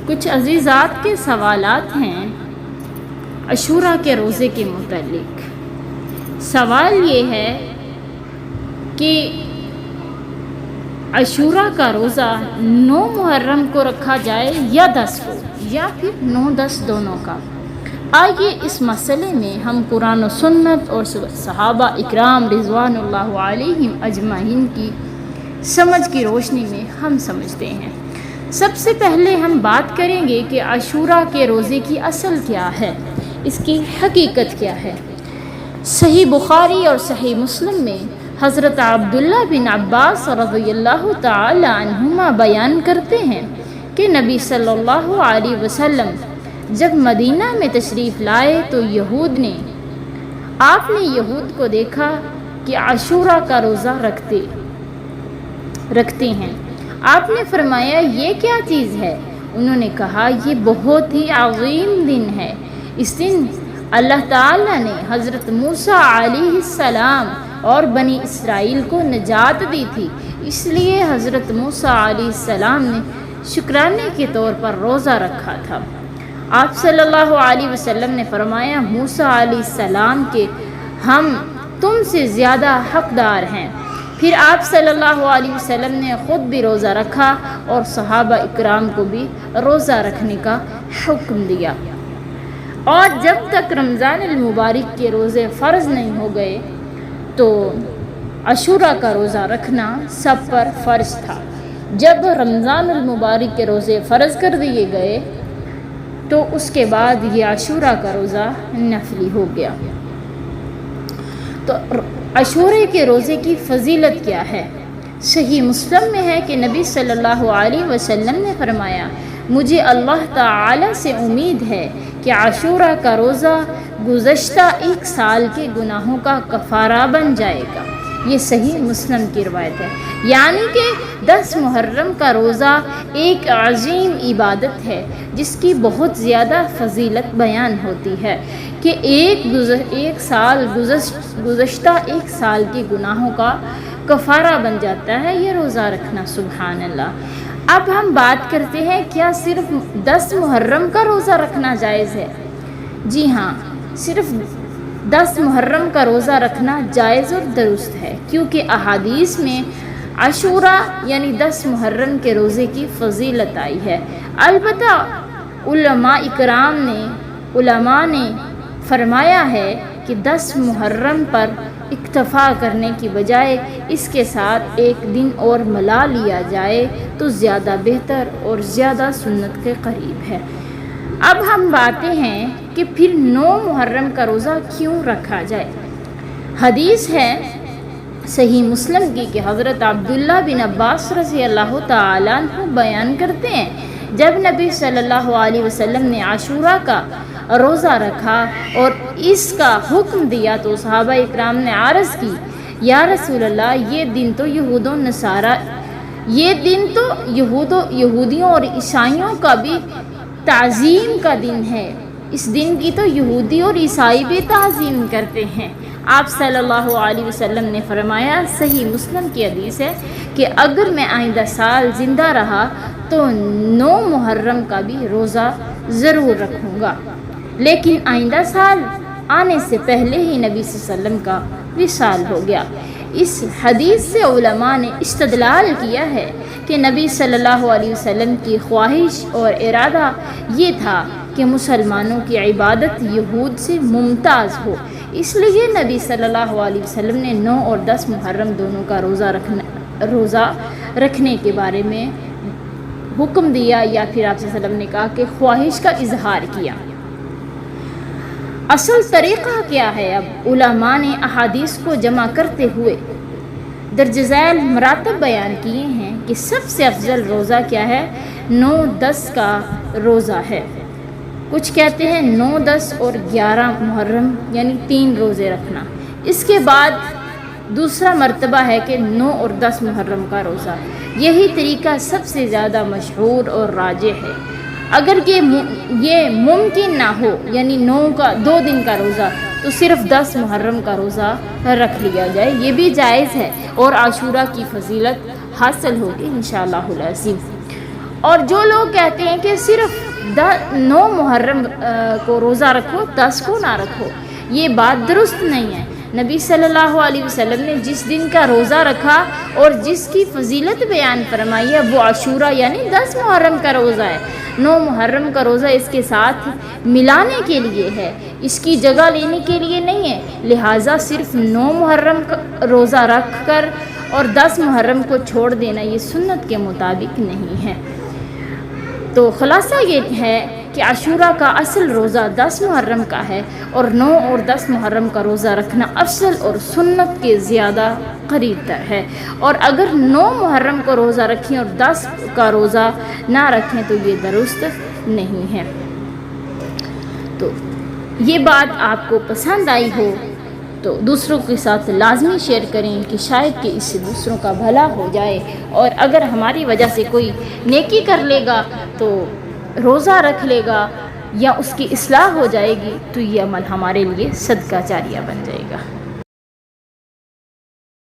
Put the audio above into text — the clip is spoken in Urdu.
کچھ عزیزات کے سوالات ہیں عاشوراء کے روزے کے متعلق۔ سوال یہ ہے کہ عاشوراء کا روزہ 9 محرم کو رکھا جائے یا 10 کو، یا پھر 9-10 دونوں کا۔ آئیے اس مسئلے میں ہم قرآن و سنت اور صحابہ اکرام رضوان اللہ علیہم اجمعین کی سمجھ کی روشنی میں ہم سمجھتے ہیں۔ سب سے پہلے ہم بات کریں گے کہ عاشوراء کے روزے کی اصل کیا ہے، اس کی حقیقت کیا ہے۔ صحیح بخاری اور صحیح مسلم میں حضرت عبداللہ بن عباس رضی اللہ تعالی عنہما بیان کرتے ہیں کہ نبی صلی اللہ علیہ وسلم جب مدینہ میں تشریف لائے تو آپ نے یہود کو دیکھا کہ عاشوراء کا روزہ رکھتے ہیں۔ آپ نے فرمایا یہ کیا چیز ہے؟ انہوں نے کہا یہ بہت ہی عظیم دن ہے، اس دن اللہ تعالیٰ نے حضرت موسیٰ علیہ السلام اور بنی اسرائیل کو نجات دی تھی، اس لیے حضرت موسیٰ علیہ السلام نے شکرانے کے طور پر روزہ رکھا تھا۔ آپ صلی اللہ علیہ وسلم نے فرمایا موسیٰ علیہ السلام کے ہم تم سے زیادہ حقدار ہیں۔ پھر آپ صلی اللہ علیہ وسلم نے خود بھی روزہ رکھا اور صحابہ اکرام کو بھی روزہ رکھنے کا حکم دیا۔ اور جب تک رمضان المبارک کے روزے فرض نہیں ہو گئے تو عاشوراء کا روزہ رکھنا سب پر فرض تھا۔ جب رمضان المبارک کے روزے فرض کر دیے گئے تو اس کے بعد یہ عاشوراء کا روزہ نفلی ہو گیا۔ تو عاشوراء کے روزے کی فضیلت کیا ہے؟ صحیح مسلم میں ہے کہ نبی صلی اللہ علیہ وسلم نے فرمایا مجھے اللہ تعالی سے امید ہے کہ عاشوراء کا روزہ گزشتہ 1 سال کے گناہوں کا کفارہ بن جائے گا۔ یہ صحیح مسلم کی روایت ہے، یعنی کہ 10 محرم کا روزہ ایک عظیم عبادت ہے جس کی بہت زیادہ فضیلت بیان ہوتی ہے کہ گزشتہ 1 سال کے گناہوں کا کفارہ بن جاتا ہے یہ روزہ رکھنا، سبحان اللہ۔ اب ہم بات کرتے ہیں کیا صرف 10 محرم کا روزہ رکھنا جائز ہے؟ جی ہاں، صرف 10 محرم کا روزہ رکھنا جائز اور درست ہے، کیونکہ احادیث میں عاشوراء یعنی 10 محرم کے روزے کی فضیلت آئی ہے۔ البتہ علماء نے فرمایا ہے کہ 10 محرم پر اکتفا کرنے کی بجائے اس کے ساتھ ایک دن اور ملا لیا جائے تو زیادہ بہتر اور زیادہ سنت کے قریب ہے۔ اب ہم باتیں ہیں کہ پھر 9 محرم کا روزہ کیوں رکھا جائے۔ حدیث ہے صحیح مسلم کی کہ حضرت عبداللہ بن عباس رضی اللہ تعالیٰ عنہ بیان کرتے ہیں جب نبی صلی اللہ علیہ وسلم نے عاشوراء کا روزہ رکھا اور اس کا حکم دیا تو صحابہ اکرام نے عرض کی یا رسول اللہ یہ دن تو یہودیوں اور عیسائیوں کا بھی تعظیم کا دن ہے، اس دن کی تو یہودی اور عیسائی بھی تعظیم کرتے ہیں۔ آپ صلی اللہ علیہ وسلم نے فرمایا، صحیح مسلم کی حدیث ہے کہ اگر میں آئندہ سال زندہ رہا تو 9 محرم کا بھی روزہ ضرور رکھوں گا، لیکن آئندہ سال آنے سے پہلے ہی نبی صلی اللہ علیہ وسلم کا وصال ہو گیا۔ اس حدیث سے علماء نے استدلال کیا ہے کہ نبی صلی اللہ علیہ وسلم کی خواہش اور ارادہ یہ تھا کہ مسلمانوں کی عبادت یہود سے ممتاز ہو، اس لیے نبی صلی اللہ علیہ وسلم نے 9 اور 10 محرم دونوں کا روزہ رکھنے کے بارے میں حکم دیا، یا پھر آپ صلی اللہ علیہ وسلم نے کہا کہ خواہش کا اظہار کیا۔ اصل طریقہ کیا ہے؟ اب علماء نے احادیث کو جمع کرتے ہوئے درج ذیل مراتب بیان کیے ہیں کہ سب سے افضل روزہ کیا ہے؟ 9-10 کا روزہ ہے۔ کچھ کہتے ہیں 9, 10 اور 11 محرم یعنی 3 روزے رکھنا۔ اس کے بعد دوسرا مرتبہ ہے کہ 9 اور 10 محرم کا روزہ۔ یہی طریقہ سب سے زیادہ مشہور اور راجح ہے۔ اگر یہ ممکن نہ ہو یعنی 2 دن کا روزہ تو صرف 10 محرم کا روزہ رکھ لیا جائے، یہ بھی جائز ہے اور عاشوراء کی فضیلت حاصل ہوگی انشاءاللہ العظیم۔ اور جو لوگ کہتے ہیں کہ صرف 9 محرم کو روزہ رکھو، 10 کو نہ رکھو، یہ بات درست نہیں ہے۔ نبی صلی اللہ علیہ وسلم نے جس دن کا روزہ رکھا اور جس کی فضیلت بیان فرمائی ہے وہ عاشورہ یعنی 10 محرم کا روزہ ہے۔ 9 محرم کا روزہ اس کے ساتھ ملانے کے لیے ہے، اس کی جگہ لینے کے لیے نہیں ہے، لہٰذا صرف 9 محرم کا روزہ رکھ کر اور 10 محرم کو چھوڑ دینا یہ سنت کے مطابق نہیں ہے۔ تو خلاصہ یہ ہے کہ عاشورہ کا اصل روزہ 10 محرم کا ہے، اور 9 اور 10 محرم کا روزہ رکھنا افضل اور سنت کے زیادہ قریب تر ہے۔ اور اگر 9 محرم کو روزہ رکھیں اور 10 کا روزہ نہ رکھیں تو یہ درست نہیں ہے۔ تو یہ بات آپ کو پسند آئی ہو تو دوسروں کے ساتھ لازمی شیئر کریں کہ شاید کہ اس سے دوسروں کا بھلا ہو جائے، اور اگر ہماری وجہ سے کوئی نیکی کر لے گا تو روزہ رکھ لے گا یا اس کی اصلاح ہو جائے گی تو یہ عمل ہمارے لیے صدقہ جاریہ بن جائے گا۔